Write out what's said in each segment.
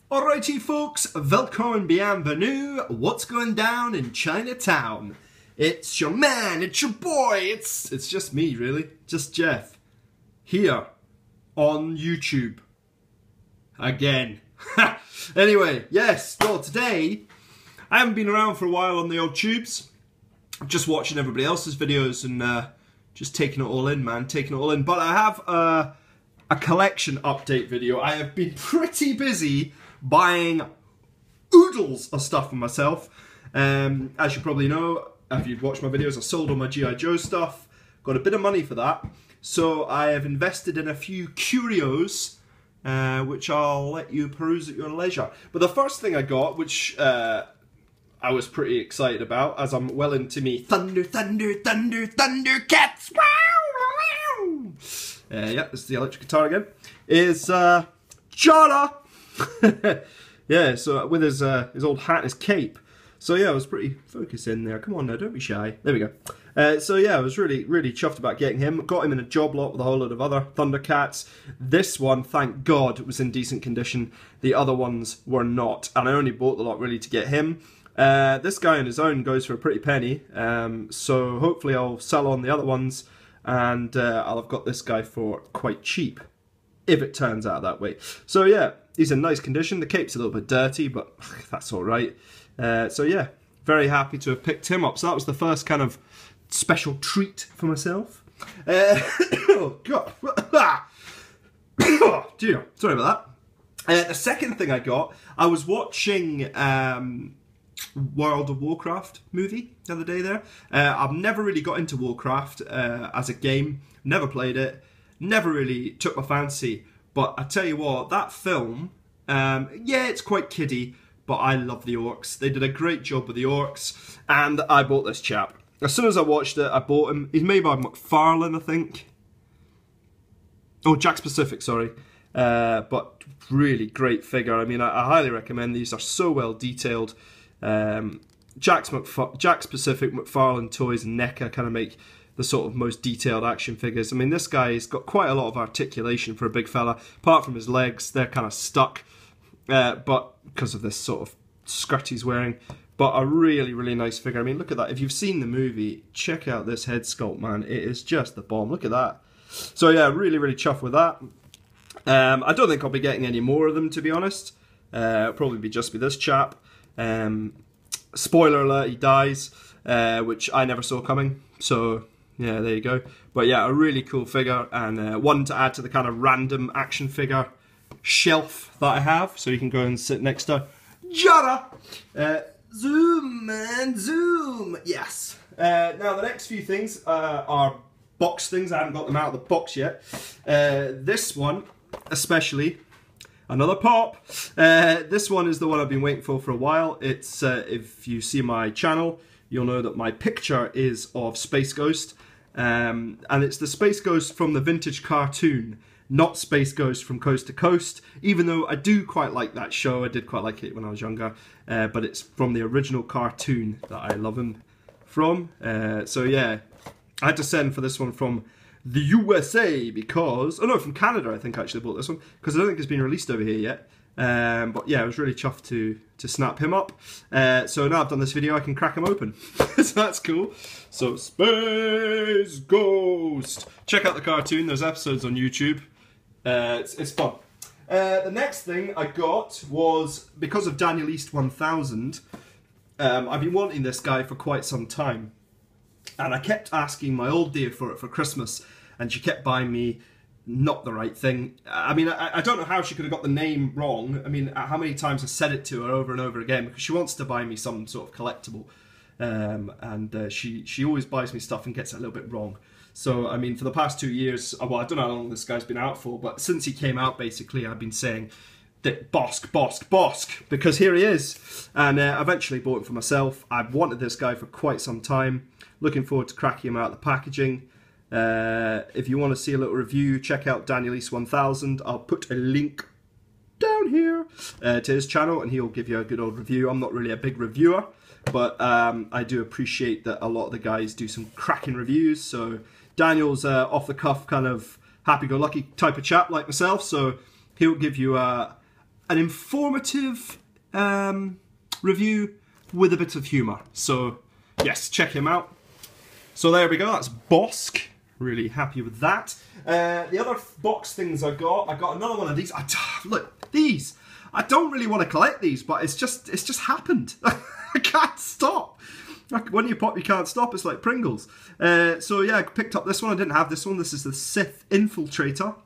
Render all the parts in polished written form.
Alrighty folks, welcome, bienvenue, what's going down in Chinatown? It's your man, it's your boy, it's just me really, just Jeff, here on YouTube, again. Anyway, yes, well today, I haven't been around for a while on the old tubes, I'm just watching everybody else's videos and just taking it all in, man, taking it all in, but I have a collection update video. I have been pretty busy buying oodles of stuff for myself. As you probably know, if you've watched my videos, I sold all my G.I. Joe stuff, got a bit of money for that, so I have invested in a few curios, which I'll let you peruse at your leisure. But the first thing I got, which I was pretty excited about, as I'm well into me Thundercats! Yeah, this is the electric guitar again, is Jara! Yeah, so with his old hat and his cape. So yeah, I was pretty focused in there. Come on now, don't be shy. There we go. So yeah, I was really chuffed about getting him. Got him in a job lot with a whole load of other Thundercats. This one, thank God, was in decent condition. The other ones were not. And I only bought the lot really to get him. This guy on his own goes for a pretty penny. So hopefully I'll sell on the other ones. And I'll have got this guy for quite cheap. If it turns out that way. So yeah, he's in nice condition. The cape's a little bit dirty, but that's alright. So yeah, very happy to have picked him up. So that was the first kind of special treat for myself. Oh God. Oh dear, sorry about that. The second thing I got, I was watching World of Warcraft movie the other day there. I've never really got into Warcraft as a game, never played it. Never really took my fancy, but I tell you what, that film, yeah, it's quite kiddie, but I love the orcs. They did a great job with the orcs, and I bought this chap. As soon as I watched it, I bought him. He's made by McFarlane, I think. Oh, Jack's Pacific, sorry. But really great figure. I mean, I highly recommend these. They're so well detailed. Jack's Pacific, McFarlane Toys, and NECA kind of make the sort of most detailed action figures. I mean, this guy's got quite a lot of articulation for a big fella. Apart from his legs, they're kind of stuck, but because of this sort of skirt he's wearing. But a really nice figure. I mean, look at that. If you've seen the movie, check out this head sculpt, man. It is just the bomb. Look at that. So yeah, really chuffed with that. I don't think I'll be getting any more of them, to be honest. It'll probably just be this chap. Spoiler alert, he dies, which I never saw coming. So yeah, there you go. But yeah, a really cool figure, and one to add to the kind of random action figure shelf that I have, so you can go and sit next to Jara. Zoom, man, zoom. Yes. Now the next few things are box things. I haven't got them out of the box yet. This one, especially, another pop. This one is the one I've been waiting for a while. It's if you see my channel, you'll know that my picture is of Space Ghost. And it's the Space Ghost from the vintage cartoon, not Space Ghost from Coast to Coast, even though I do quite like that show. I did quite like it when I was younger, but it's from the original cartoon that I love him from. So yeah, I had to send for this one from the USA because, oh no, from Canada I think I actually bought this one, because I don't think it's been released over here yet. But yeah, I was really chuffed to snap him up. So now I've done this video, I can crack him open. So that's cool. So Space Ghost. Check out the cartoon. There's episodes on YouTube. It's fun. The next thing I got was, because of Daniel East 1000, I've been wanting this guy for quite some time. And I kept asking my old dear for it for Christmas, and she kept buying me not the right thing. I mean, I don't know how she could have got the name wrong. I mean, how many times I said it to her over and over again, because she wants to buy me some sort of collectible. And she always buys me stuff and gets it a little bit wrong. So, I mean, for the past 2 years, well, I don't know how long this guy's been out for, but since he came out, basically, I've been saying that BOSSK, because here he is. And I eventually bought him for myself. I've wanted this guy for quite some time. Looking forward to cracking him out of the packaging. If you want to see a little review, check out Daniel East 1000. I'll put a link down here to his channel, and he'll give you a good old review. I'm not really a big reviewer, but I do appreciate that a lot of the guys do some cracking reviews. So Daniel's off the cuff, kind of happy-go-lucky type of chap like myself, so he'll give you a an informative review with a bit of humour. So yes, check him out. So there we go, that's BOSSK. Really happy with that. The other box things I got another one of these. Look, these. I don't really want to collect these, but it's just happened. I can't stop. When you pop, you can't stop. It's like Pringles. So yeah, I picked up this one. I didn't have this one. This is the Sith Infiltrator,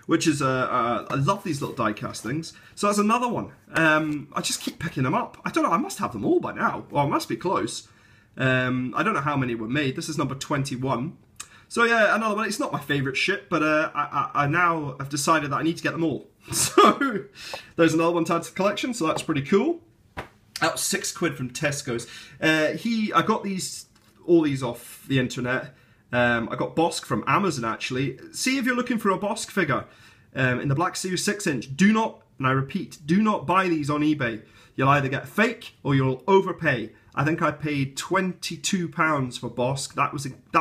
which is I love these little die-cast things. So that's another one. I just keep picking them up. I don't know. I must have them all by now. Well, I must be close. I don't know how many were made. This is number 21. So yeah, another one. It's not my favourite shit, but I now have decided that I need to get them all. So there's another one to add to the collection. So that's pretty cool. That was £6 from Tesco's. I got all these off the internet. I got BOSSK from Amazon actually. See if you're looking for a BOSSK figure in the Black Series 6-inch. Do not, and I repeat, do not buy these on eBay. You'll either get fake or you'll overpay. I think I paid £22 for BOSSK. That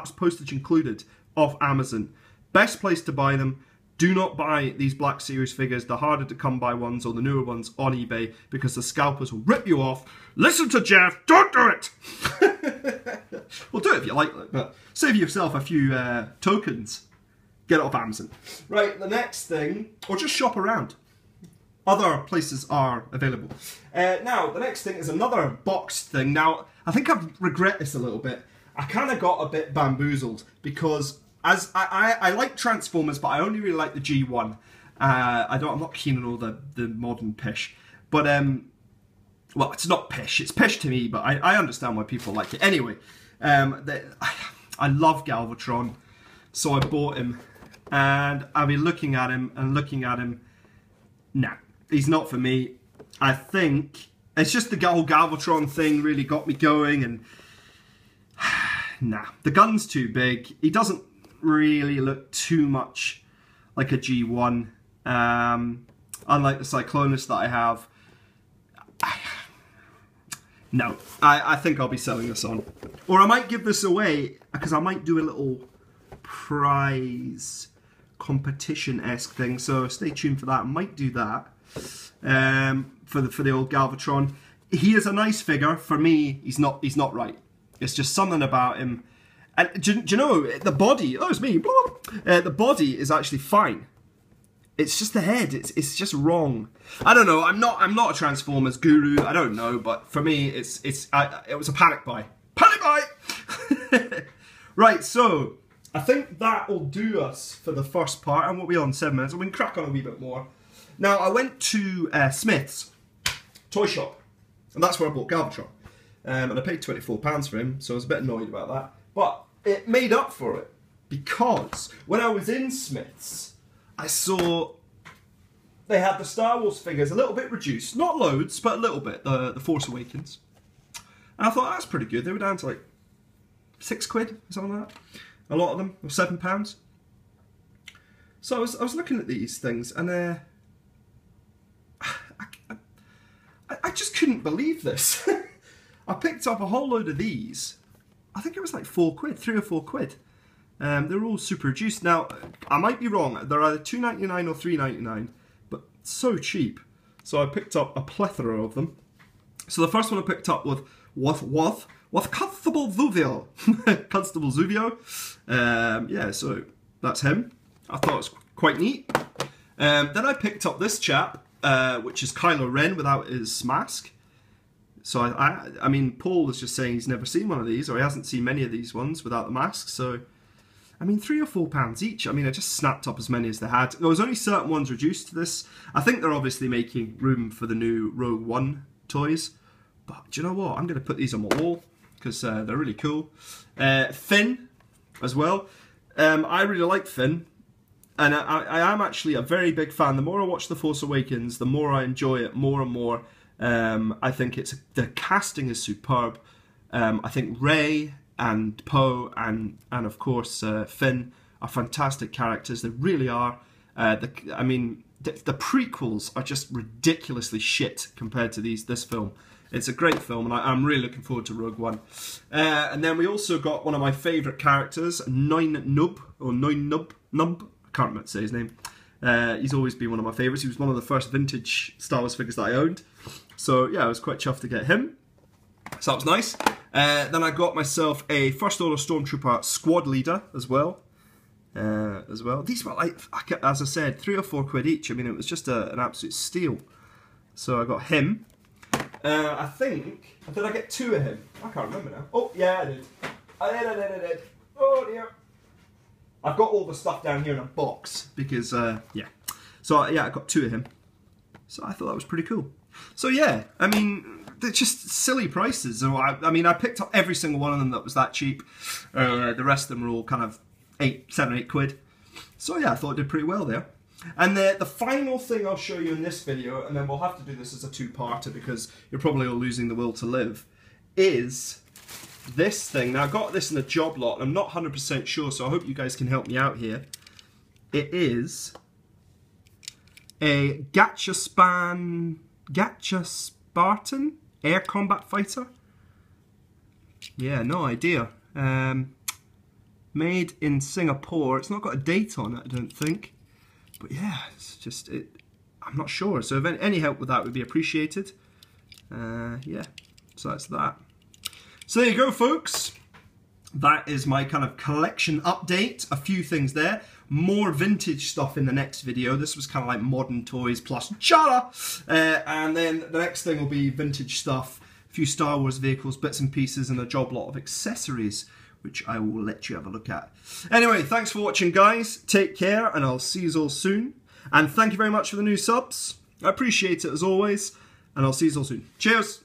was postage included off Amazon. Best place to buy them. Do not buy these Black Series figures, the harder to come by ones or the newer ones on eBay, because the scalpers will rip you off. Listen to Jeff, don't do it! Well, do it if you like it, but save yourself a few tokens. Get it off Amazon. Right, the next thing, or just shop around. Other places are available. Now, the next thing is another boxed thing. Now, I think I regret this a little bit. I kind of got a bit bamboozled because as I like Transformers, but I only really like the G1. I'm not keen on all the modern pish. But, well, it's not pish. It's pish to me, but I understand why people like it. Anyway, I love Galvatron, so I bought him. And I've been looking at him and looking at him. Nah, he's not for me. I think it's just the whole Galvatron thing really got me going, and nah, the gun's too big. He doesn't really look too much like a G1. Unlike the Cyclonus that I have. No, I think I'll be selling this on. Or I might give this away, because I might do a little prize competition-esque thing, so stay tuned for that. I might do that for the old Galvatron. He is a nice figure. For me, he's not right. It's just something about him. And do you know, the body, oh, it's me, the body is actually fine. It's just the head, it's just wrong. I don't know, I'm not a Transformers guru, I don't know, but for me, it was a panic buy. Panic buy! Right, so I think that will do us for the first part, and we'll be on 7 minutes, and we can crack on a wee bit more. Now, I went to Smith's toy shop, and that's where I bought Galvatron. And I paid £24 for him, so I was a bit annoyed about that. But it made up for it, because when I was in Smith's, I saw they had the Star Wars figures a little bit reduced. Not loads, but a little bit, the Force Awakens. And I thought, that's pretty good. They were down to like £6 or something like that. A lot of them, or £7. So I was looking at these things, and I just couldn't believe this. I picked up a whole load of these. I think it was like £4, £3 or £4. They're all super reduced. Now, I might be wrong. They're either $2.99 or $3.99, but so cheap. So I picked up a plethora of them. So the first one I picked up was Constable Zuvio. Constable Zuvio. Yeah, so that's him. I thought it was quite neat. Then I picked up this chap, which is Kylo Ren without his mask. So I mean, Paul was just saying he's never seen one of these, or he hasn't seen many of these ones without the mask. So, I mean, £3 or £4 each. I mean, I just snapped up as many as they had. There was only certain ones reduced to this. I think they're obviously making room for the new Rogue One toys. But do you know what? I'm going to put these on my wall because they're really cool. Finn as well. I really like Finn. And I am actually a very big fan. The more I watch The Force Awakens, the more I enjoy it more and more. I think the casting is superb. I think Rey and Poe and of course Finn are fantastic characters. They really are. I mean, the prequels are just ridiculously shit compared to this film. It's a great film, and I'm really looking forward to Rogue One. And then we also got one of my favourite characters, Nine Nub. I can't remember to say his name. He's always been one of my favourites. He was one of the first vintage Star Wars figures that I owned. So yeah, I was quite chuffed to get him. So that was nice. Then I got myself a First Order Stormtrooper Squad Leader as well. These were like, as I said, £3 or £4 each. I mean, it was just an absolute steal. So I got him. I think, did I get 2 of him? I can't remember now. Oh, yeah, I did. I did. Oh, dear. I've got all the stuff down here in a box because, yeah. So, yeah, I got 2 of him. So I thought that was pretty cool. So, yeah, I mean, they're just silly prices. So, I mean, I picked up every single one of them that was that cheap. The rest of them were all kind of 7 or 8 quid. So, yeah, I thought I did pretty well there. And the final thing I'll show you in this video, and then we'll have to do this as a 2-parter because you're probably all losing the will to live, is this thing. Now, I got this in a job lot, and I'm not 100% sure, so I hope you guys can help me out here. It is a Gacha Spartan air combat fighter. Yeah, no idea. Made in Singapore. It's not got a date on it, I don't think. But yeah, it's just, I'm not sure. So if any help with that would be appreciated. Yeah, so that's that. So there you go, folks. That is my kind of collection update. A few things there. More vintage stuff in the next video. This was kind of like modern toys plus chara. And then the next thing will be vintage stuff. A few Star Wars vehicles, bits and pieces, and a job lot of accessories, which I will let you have a look at. Anyway, thanks for watching, guys. Take care, and I'll see you all soon. And thank you very much for the new subs. I appreciate it as always, and I'll see you all soon. Cheers!